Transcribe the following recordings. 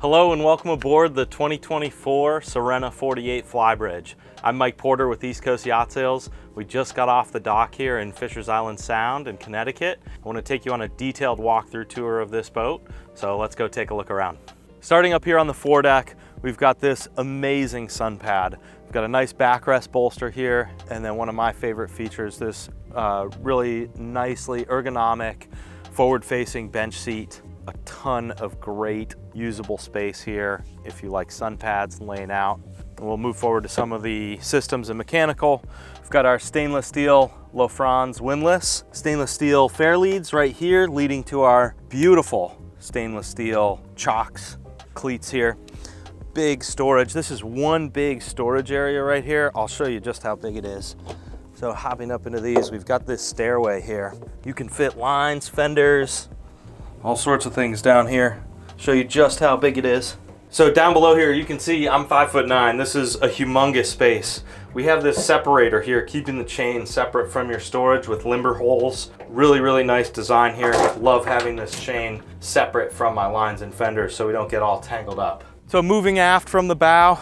Hello and welcome aboard the 2024 Sirena 48 flybridge. I'm Mike Porter with East Coast Yacht Sales. We just got off the dock here in Fishers Island Sound in Connecticut. I want to take you on a detailed walkthrough tour of this boat, so let's go take a look around. Starting up here on the foredeck, we've got this amazing sun pad. We've got a nice backrest bolster here, and then one of my favorite features, this really nicely ergonomic forward-facing bench seat. A ton of great usable space here if you like sun pads and laying out. And we'll move forward to some of the systems and mechanical. We've got our stainless steel Lofranz windlass, stainless steel fair leads right here leading to our beautiful stainless steel chocks cleats here. Big storage. This is one big storage area right here. I'll show you just how big it is. So hopping up into these, we've got this stairway here. You can fit lines, fenders, all sorts of things down here. Show you just how big it is. So down below here, you can see I'm 5'9". This is a humongous space. We have this separator here, keeping the chain separate from your storage with limber holes. Really, really nice design here. Love having this chain separate from my lines and fenders so we don't get all tangled up. So moving aft from the bow,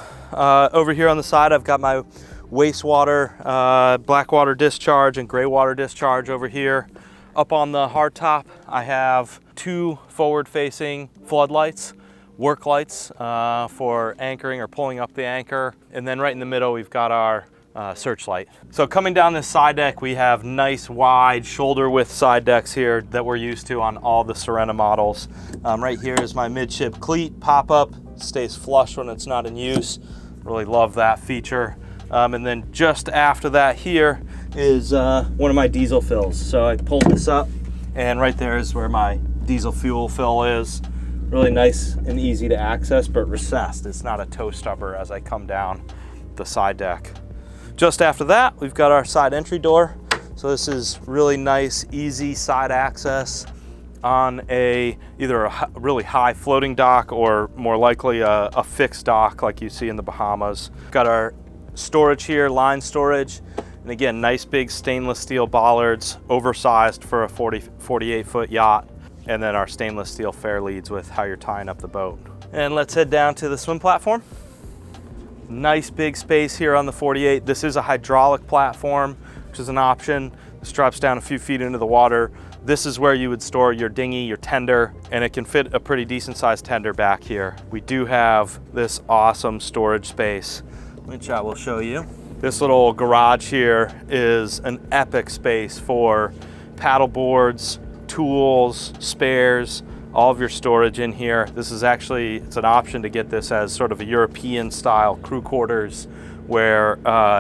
over here on the side, I've got my wastewater, black water discharge and gray water discharge over here. Up on the hardtop, I have two forward-facing floodlights, work lights for anchoring or pulling up the anchor. And then right in the middle, we've got our searchlight. So coming down this side deck, we have nice wide shoulder width side decks here that we're used to on all the Sirena models. Right here is my midship cleat pop-up, stays flush when it's not in use. Really love that feature. And then just after that here is one of my diesel fills. So I pulled this up and right there is where my diesel fuel fill is. Really nice and easy to access, but recessed. It's not a toe stubber as I come down the side deck. Just after that, we've got our side entry door. So this is really nice, easy side access on either a really high floating dock or more likely a fixed dock like you see in the Bahamas. Got our storage here, line storage. And again, nice big stainless steel bollards, oversized for a 48-foot yacht. And then our stainless steel fair leads with how you're tying up the boat. And let's head down to the swim platform. Nice big space here on the 48. This is a hydraulic platform, which is an option. This drops down a few feet into the water. This is where you would store your dinghy, your tender, and it can fit a pretty decent sized tender back here. We do have this awesome storage space, which I will show you. This little garage here is an epic space for paddle boards, tools, spares, all of your storage in here. This is actually, it's an option to get this as sort of a European style crew quarters where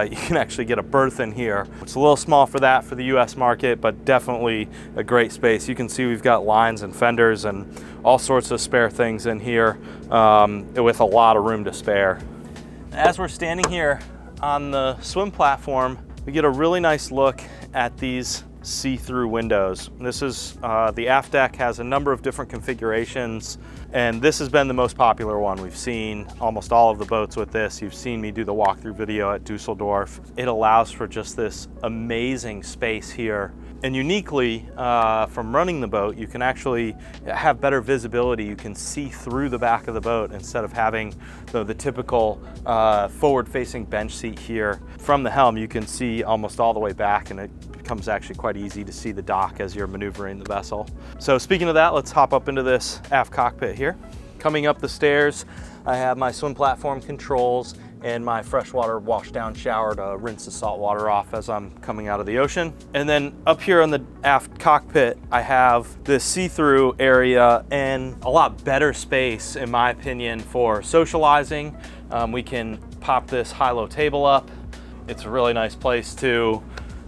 you can actually get a berth in here. It's a little small for that for the US market, but definitely a great space. You can see we've got lines and fenders and all sorts of spare things in here with a lot of room to spare. As we're standing here on the swim platform, we get a really nice look at these see-through windows. This is, the aft deck has a number of different configurations, and this has been the most popular one. We've seen almost all of the boats with this. You've seen me do the walkthrough video at Dusseldorf. It allows for just this amazing space here. And uniquely, from running the boat, you can actually have better visibility. You can see through the back of the boat instead of having the typical forward-facing bench seat here. From the helm, you can see almost all the way back, and it becomes actually quite easy to see the dock as you're maneuvering the vessel. So speaking of that, let's hop up into this aft cockpit here. Coming up the stairs, I have my swim platform controls and my freshwater washdown shower to rinse the salt water off as I'm coming out of the ocean. And then up here on the aft cockpit, I have this see-through area and a lot better space, in my opinion, for socializing. We can pop this high-low table up. It's a really nice place to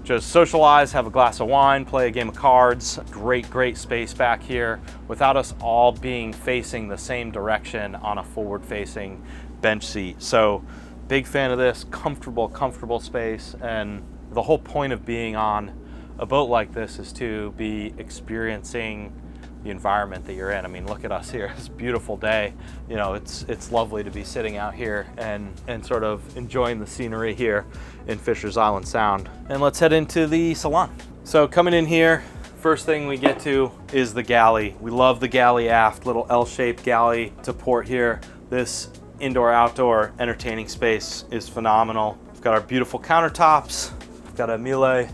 just socialize, have a glass of wine, play a game of cards. Great, great space back here without us all being facing the same direction on a forward-facing bench seat. So big fan of this, comfortable space. And the whole point of being on a boat like this is to be experiencing the environment that you're in. I mean, look at us here. It's a beautiful day. You know, it's lovely to be sitting out here and sort of enjoying the scenery here in Fishers Island Sound. And let's head into the Salon. So coming in here First thing we get to is the galley. We love the galley aft, little L-shaped galley to port here. This indoor-outdoor entertaining space is phenomenal. We've got our beautiful countertops. We've got a Miele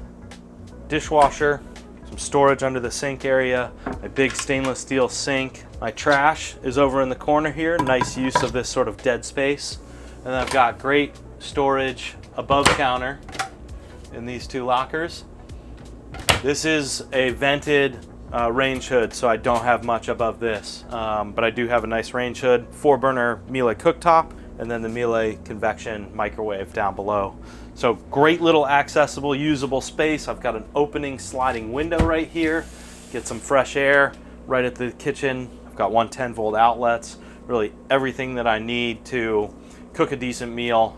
dishwasher, some storage under the sink area, a big stainless steel sink. My trash is over in the corner here. Nice use of this sort of dead space. And then I've got great storage above counter in these two lockers. This is a vented range hood, so I don't have much above this, but I do have a nice range hood, 4-burner Miele cooktop, and then the Miele convection microwave down below. So great little accessible, usable space. I've got an opening sliding window right here, get some fresh air right at the kitchen. I've got 110-volt outlets, really everything that I need to cook a decent meal.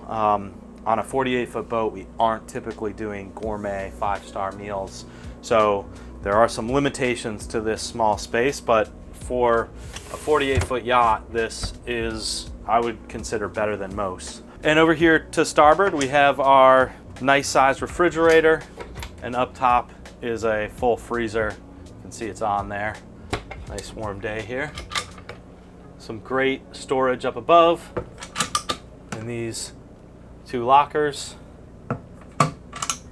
On a 48-foot boat, we aren't typically doing gourmet 5-star meals. So there are some limitations to this small space, but for a 48-foot yacht, this is, I would consider, better than most. And over here to starboard, we have our nice sized refrigerator, and up top is a full freezer. You can see it's on there. Nice warm day here. Some great storage up above in these two lockers.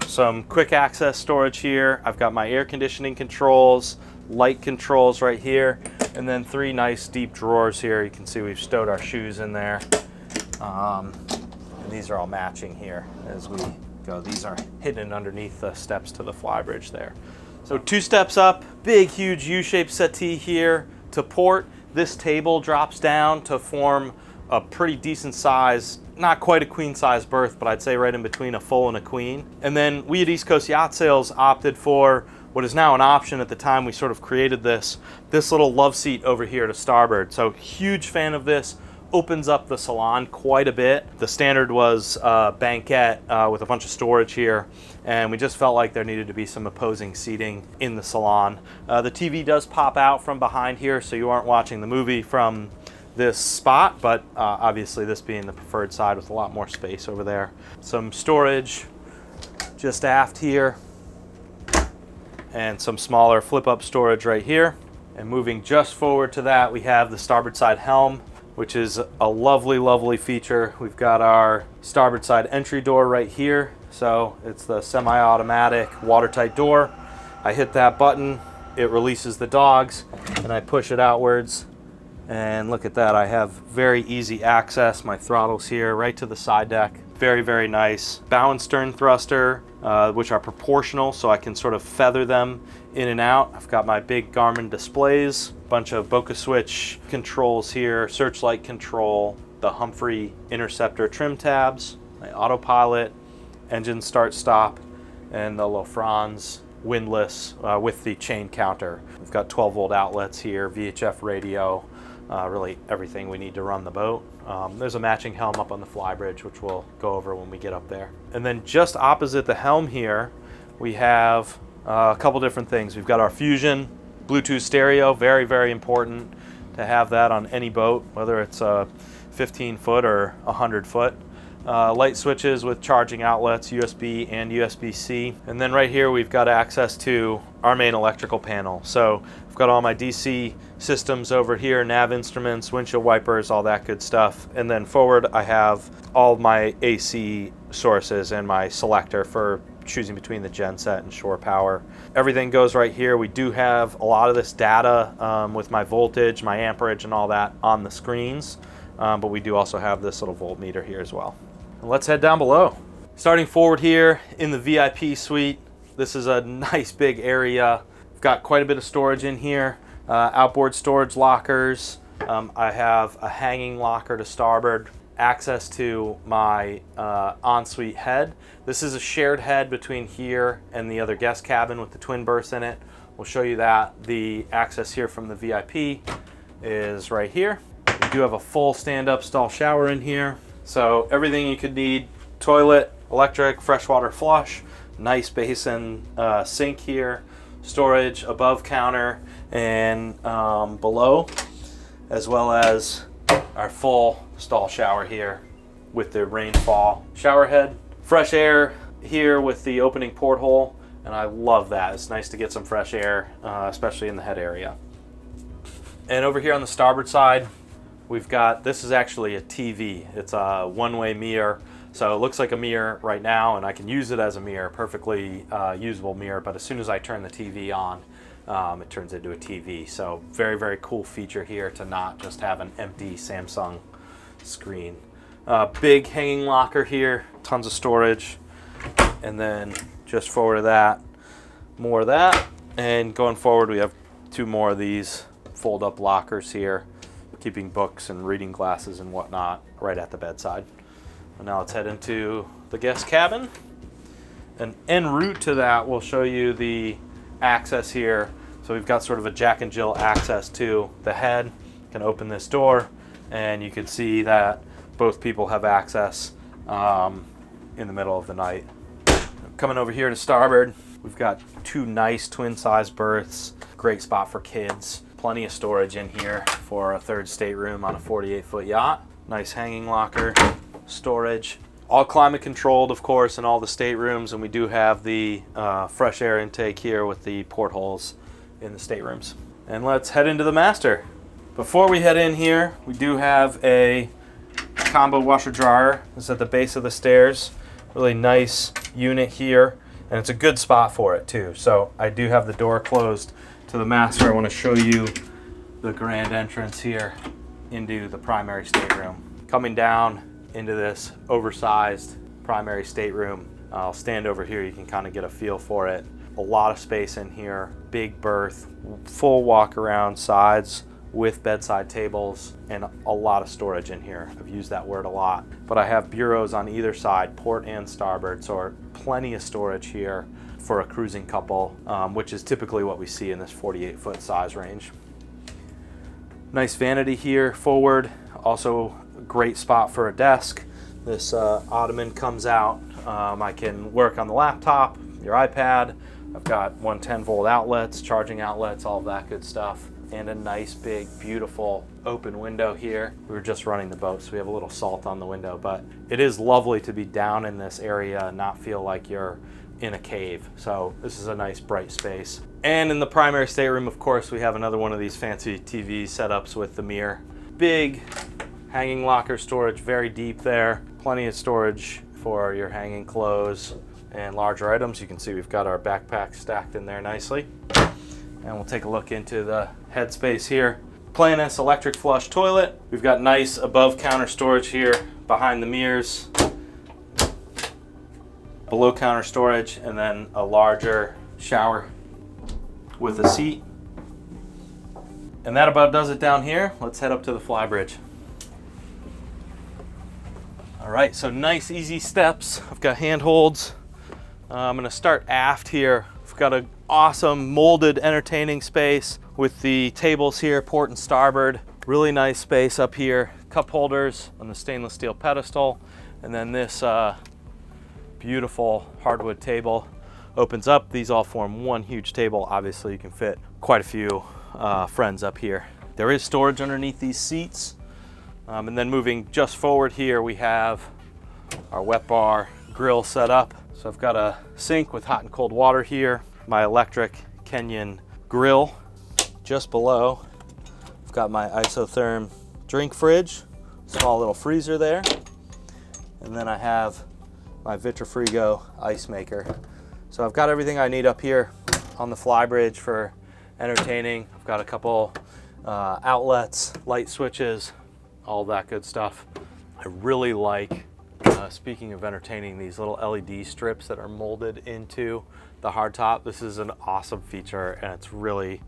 Some quick access storage here. I've got my air conditioning controls, light controls right here, and then 3 nice deep drawers here. You can see we've stowed our shoes in there. And these are all matching here as we go. These are hidden underneath the steps to the flybridge there. So 2 steps up, big huge U-shaped settee here to port. This table drops down to form a pretty decent size, not quite a queen size berth, but I'd say right in between a full and a queen. And then we at East Coast Yacht Sales opted for what is now an option. At the time we sort of created this little love seat over here to starboard. So huge fan of this. Opens up the salon quite a bit. The standard was banquette with a bunch of storage here, and we just felt like there needed to be some opposing seating in the salon. The TV does pop out from behind here, so you aren't watching the movie from this spot, but obviously this being the preferred side with a lot more space over there. Some storage just aft here, and some smaller flip-up storage right here. And moving just forward to that, we have the starboard side helm, which is a lovely, lovely feature. We've got our starboard side entry door right here. So it's the semi-automatic watertight door. I hit that button, it releases the dogs, and I push it outwards. And look at that, I have very easy access. My throttle's here right to the side deck. Very, very nice. Bow and stern thruster, which are proportional, so I can sort of feather them in and out. I've got my big Garmin displays, bunch of Boca switch controls here, searchlight control, the Humphrey interceptor trim tabs, my autopilot, engine start stop, and the LaFrance windlass with the chain counter. We've got 12-volt outlets here, VHF radio, really everything we need to run the boat. There's a matching helm up on the flybridge, which we'll go over when we get up there. And then just opposite the helm here, we have a couple different things. We've got our Fusion Bluetooth stereo, very, very important to have that on any boat, whether it's a 15-foot or 100-foot. Light switches with charging outlets, USB and USB-C. And then right here we've got access to our main electrical panel. So I've got all my DC systems over here, nav instruments, windshield wipers, all that good stuff. And then forward I have all of my AC sources and my selector for choosing between the genset and shore power. Everything goes right here. We do have a lot of this data with my voltage, my amperage, and all that on the screens. But we do also have this little voltmeter here as well. Let's head down below. Starting forward here in the VIP suite, this is a nice big area. We've got quite a bit of storage in here. Outboard storage lockers. I have a hanging locker to starboard. Access to my ensuite head. This is a shared head between here and the other guest cabin with the twin berths in it. We'll show you that. The access here from the VIP is right here. We do have a full stand-up stall shower in here. So everything you could need: toilet, electric, freshwater flush, nice basin sink here, storage above counter and below, as well as our full stall shower here with the rainfall shower head. Fresh air here with the opening porthole, and I love that. It's nice to get some fresh air, especially in the head area. And over here on the starboard side, we've got, this is actually a TV. It's a one-way mirror. So it looks like a mirror right now, and I can use it as a mirror, perfectly usable mirror, but as soon as I turn the TV on, it turns into a TV. So very, very cool feature here to not just have an empty Samsung screen. Big hanging locker here, tons of storage, and then just forward of that, more of that, and going forward we have two more of these fold-up lockers here, keeping books and reading glasses and whatnot right at the bedside. And now let's head into the guest cabin. And en route to that, we'll show you the access here. So we've got sort of a Jack and Jill access to the head. You can open this door, and you can see that both people have access in the middle of the night. Coming over here to starboard, we've got two nice twin-size berths. Great spot for kids. Plenty of storage in here for a third stateroom on a 48-foot yacht. Nice hanging locker. Storage, all climate controlled, of course, in all the staterooms, and we do have the fresh air intake here with the portholes in the staterooms. And let's head into the master. Before we head in here, we do have a combo washer dryer. It's at the base of the stairs. Really nice unit here, and it's a good spot for it too. So I do have the door closed to the master. I want to show you the grand entrance here into the primary stateroom. Coming down into this oversized primary stateroom. I'll stand over here, you can kind of get a feel for it. A lot of space in here, big berth, full walk around sides with bedside tables, and a lot of storage in here. I've used that word a lot. But I have bureaus on either side, port and starboard, so plenty of storage here for a cruising couple, which is typically what we see in this 48-foot size range. Nice vanity here forward, also great spot for a desk. This ottoman comes out. I can work on the laptop, your iPad. I've got 110-volt outlets, charging outlets, all of that good stuff. And a nice big beautiful open window here. We were just running the boat, so we have a little salt on the window, but it is lovely to be down in this area and not feel like you're in a cave. So this is a nice bright space. And in the primary stateroom, of course, we have another one of these fancy TV setups with the mirror. Big hanging locker storage, very deep there. Plenty of storage for your hanging clothes and larger items. You can see we've got our backpack stacked in there nicely. And we'll take a look into the headspace here. Planus electric flush toilet. We've got nice above counter storage here behind the mirrors. Below counter storage, and then a larger shower with a seat. And that about does it down here. Let's head up to the flybridge. All right, so nice easy steps. I've got handholds. I'm gonna start aft here. We've got an awesome molded entertaining space with the tables here, port and starboard. Really nice space up here. Cup holders on the stainless steel pedestal. And then this beautiful hardwood table opens up. These all form one huge table. Obviously you can fit quite a few friends up here. There is storage underneath these seats. And then moving just forward here, we have our wet bar grill set up. So I've got a sink with hot and cold water here, my electric Kenyan grill. Just below, I've got my isotherm drink fridge, small little freezer there. And then I have my Vitrifrigo ice maker. So I've got everything I need up here on the flybridge for entertaining. I've got a couple outlets, light switches, all that good stuff. I really like, speaking of entertaining, these little LED strips that are molded into the hardtop. This is an awesome feature, and it's really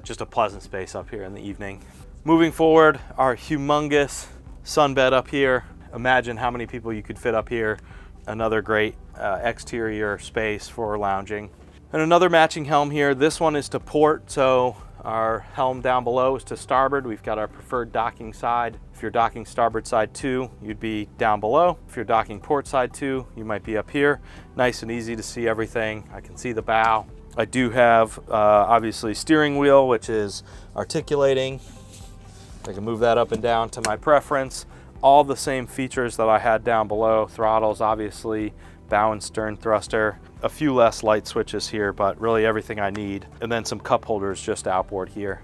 just a pleasant space up here in the evening. Moving forward, our humongous sunbed up here. Imagine how many people you could fit up here. Another great exterior space for lounging. And another matching helm here. This one is to port, so our helm down below is to starboard. We've got our preferred docking side. If you're docking starboard side 2, you'd be down below. If you're docking port side 2, you might be up here. Nice and easy to see everything. I can see the bow. I do have obviously steering wheel, which is articulating. I can move that up and down to my preference. All the same features that I had down below. Throttles, obviously, bow and stern thruster, a few less light switches here, but really everything I need. And then some cup holders just outboard here.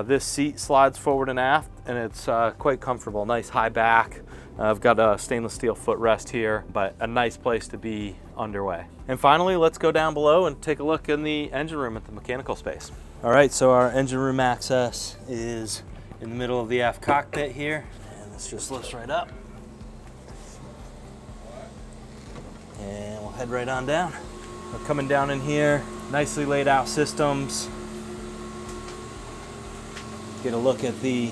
This seat slides forward and aft, and it's quite comfortable. Nice high back. I've got a stainless steel footrest here, but a nice place to be underway. And finally, let's go down below and take a look in the engine room at the mechanical space. All right, so our engine room access is in the middle of the aft cockpit here, and this just lifts right up. And we'll head right on down. We're coming down in here, nicely laid out systems. Get a look at the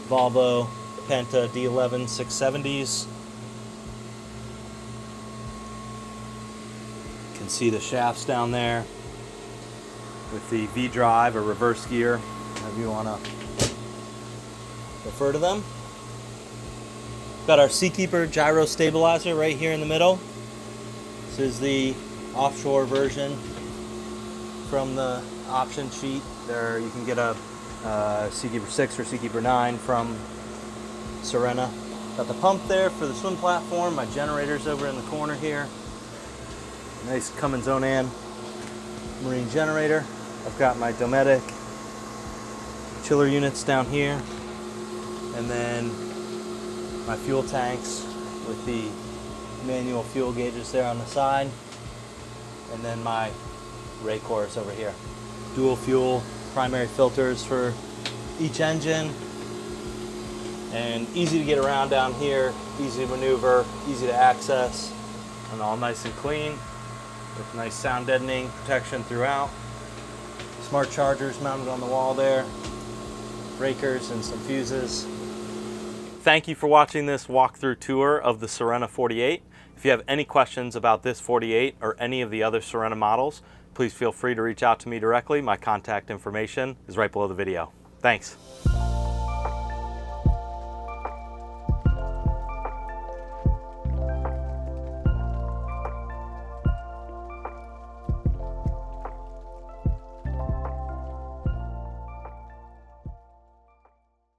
Volvo Penta D11 670s. You can see the shafts down there with the V-drive or reverse gear, if you want to refer to them. Got our Seakeeper gyro stabilizer right here in the middle. This is the offshore version from the option sheet. There you can get a Seakeeper 6 or Seakeeper 9 from Sirena. Got the pump there for the swim platform. My generator's over in the corner here. Nice Cummins Onan marine generator. I've got my Dometic chiller units down here. And then my fuel tanks with the manual fuel gauges there on the side. And then my Raycors over here. Dual fuel primary filters for each engine, and easy to get around down here, easy to maneuver, easy to access, and all nice and clean with nice sound deadening protection throughout. Smart chargers mounted on the wall there, breakers and some fuses. Thank you for watching this walkthrough tour of the Sirena 48. If you have any questions about this 48 or any of the other Sirena models, please feel free to reach out to me directly. My contact information is right below the video. Thanks.